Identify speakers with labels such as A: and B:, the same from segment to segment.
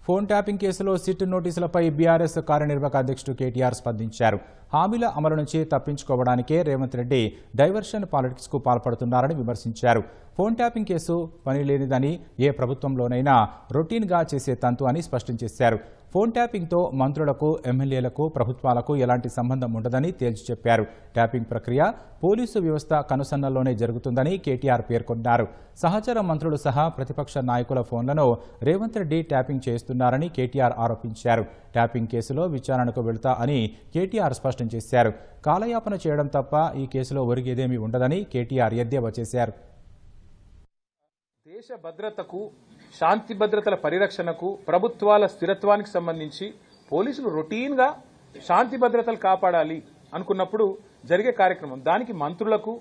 A: Phone tapping కేసులో SIT నోటీసులపై BRS కార్యనిర్వాహక అధ్యక్షుడు కేటీఆర్ స్పందించారు. హామీల అమలు నుంచి తప్పించుకోవడానికే రేవంత్ రెడ్డి డైవర్షన్ పాలిటిక్స్ కు పాల్పడుతున్నారని విమర్శించారు. ఫోన్ ట్యాపింగ్ కేసు పనిలేనిదని ఏ ప్రభుత్వంలోనైనా రొటీన్గా చేసే తంతు అని స్పష్టం చేశారు. ఫోన్ ట్యాపింగ్తో మంత్రులకు, ఎమ్మెల్యేలకు, ప్రభుత్వాలకు ఎలాంటి సంబంధం ఉండదని తేల్చి చెప్పారు. ట్యాపింగ్ ప్రక్రియ పోలీసు వ్యవస్థ కనుసన్నల్లోనే జరుగుతుందని కేటీఆర్ పేర్కొన్నారు. సహచర మంత్రులు సహా ప్రతిపక్ష నాయకుల ఫోన్లను రేవంత్ రెడ్డి ట్యాపింగ్ చేస్తున్నారని కేటీఆర్ ఆరోపించారు. ట్యాపింగ్ కేసులో విచారణకు వెళ్తా అని కేటీఆర్ స్పష్టం చేశారు. కాలయాపన చేయడం తప్ప ఈ కేసులో ఒరిగేదేమీ ఉండదని కేటీఆర్ ఎద్దేవా చేశారు.
B: దేశ భద్రతకు, శాంతి భద్రతల పరిరక్షణకు, ప్రభుత్వాల స్థిరత్వానికి సంబంధించి పోలీసులు రొటీన్గా శాంతి భద్రతలు కాపాడాలి అనుకున్నప్పుడు జరిగే కార్యక్రమం. దానికి మంత్రులకు,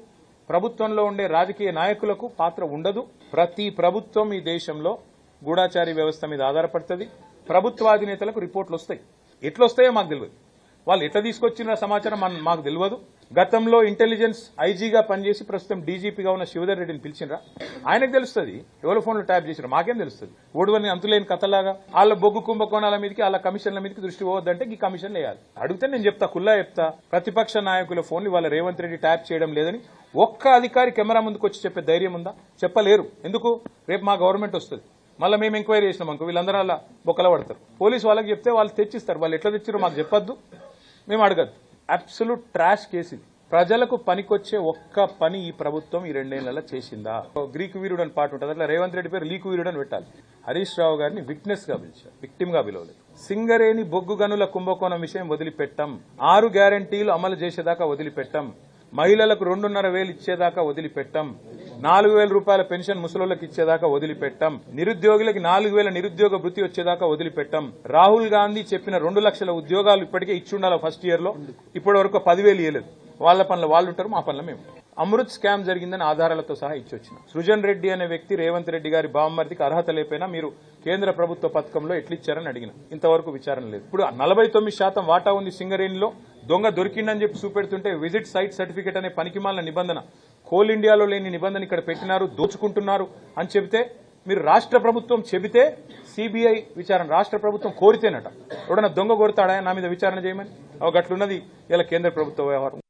B: ప్రభుత్వంలో ఉండే రాజకీయ నాయకులకు పాత్ర ఉండదు. ప్రతి ప్రభుత్వం ఈ దేశంలో గూఢాచారి వ్యవస్థ మీద ఆధారపడుతుంది. ప్రభుత్వాధినేతలకు రిపోర్ట్లు వస్తాయి. ఎట్లొస్తాయో మాకు తెలియదు. వాళ్ళు ఎట్లా తీసుకొచ్చిన సమాచారం మాకు తెలియదు. గతంలో ఇంటెలిజెన్స్ ఐజీగా పనిచేసి ప్రస్తుతం డీజీపీగా ఉన్న శివధర్ రెడ్డిని పిలిచినరా? ఆయనకు తెలుస్తుంది ఎవరి ఫోన్లో ట్యాప్ చేసినా. మాకేం తెలుస్తుంది? ఓడువని అంతులేని కథలాగా వాళ్ళ బొగ్గు కుంభకోణాల మీదకి, వాళ్ళ కమిషన్ల మీదకి దృష్టి పోవద్దంటే ఈ కమిషన్ వేయాలి. అడిగితే నేను చెప్తా, కుల్లా చెప్తా, ప్రతిపక్ష నాయకుల ఫోన్లు వాళ్ళ రేవంత్ రెడ్డి ట్యాప్ చేయడం లేదని ఒక్క అధికారి కెమెరా ముందుకు వచ్చి చెప్పే ధైర్యం ఉందా? చెప్పలేరు. ఎందుకు? రేపు మా గవర్నమెంట్ వస్తుంది, మళ్ళీ మేము ఎంక్వైరీ చేసినాం అనుకో, వీళ్ళందరూ అలా బొక్కల పడతారు. పోలీసు వాళ్ళకి చెప్తే వాళ్ళు తెచ్చిస్తారు. వాళ్ళు ఎట్లా తెచ్చారో మాకు చెప్పొద్దు, మేము అడగద్దు. అబ్సల్యూట్ ట్రాష్ కేసు ఇది. ప్రజలకు పనికొచ్చే ఒక్క పని ఈ ప్రభుత్వం ఈ 2 ఏళ్లలో చేసిందా? గ్రీకు వీరుడు అని పాట ఉంటుంది, అట్లా రేవంత్ రెడ్డి పేరు లీకు వీరుడు అని పెట్టాలి. హరీష్ రావు గారిని విట్నెస్ గా పిలిచారు, విక్టిమ్ గా పిలవలేదు. సింగరేణి బొగ్గు గనుల కుంభకోణం విషయం వదిలిపెట్టాం. 6 గ్యారంటీలు అమలు చేసేదాకా వదిలిపెట్టాం. మహిళలకు 2,500 ఇచ్చేదాకా వదిలిపెట్టాం. 4,000 రూపాయల పెన్షన్ ముసలోళ్లకు ఇచ్చేదాకా వదిలిపెట్టాం. నిరుద్యోగులకి 4,000 నిరుద్యోగ వృత్తి వచ్చేదాకా వదిలిపెట్టాం. రాహుల్ గాంధీ చెప్పిన 2 లక్షల ఉద్యోగాలు ఇప్పటికే ఇచ్చుండాలి ఫస్ట్ ఇయర్ లో. ఇప్పటి వరకు 10,000 ఇవ్వలేదు. వాళ్ళ పనులు వాళ్ళు ఉంటారు, మా పనులు మేము. అమృత్ స్కామ్ జరిగిందని ఆధారాలతో సహా ఇచ్చొచ్చిన సృజన్ రెడ్డి అనే వ్యక్తి రేవంత్ రెడ్డి గారి బామ్మర్దికి అర్హత లేకపోయినా మీరు కేంద్ర ప్రభుత్వ పథకంలో ఎట్లిచ్చారని అడిగిన. ఇంతవరకు విచారణ లేదు. ఇప్పుడు 49% వాటా ఉంది సింగరేణిలో. దొంగ దొరికిందని చెప్పి చూపెడుతుంటే విజిట్ సైట్ సర్టిఫికేట్ అనే పనికిమాలిన నిబంధన, కోల్ ఇండియాలో లేని నిబంధన ఇక్కడ పెట్టినారు, దోచుకుంటున్నారు అని చెబితే, మీరు రాష్ట్ర ప్రభుత్వం చెబితే సిబిఐ విచారణ రాష్ట్ర ప్రభుత్వం కోరితేనట. ఎవడన్నా దొంగ కొడతాడా నా మీద విచారణ చేయమని? గట్లున్నది ఇలా కేంద్ర ప్రభుత్వ వ్యవహారం.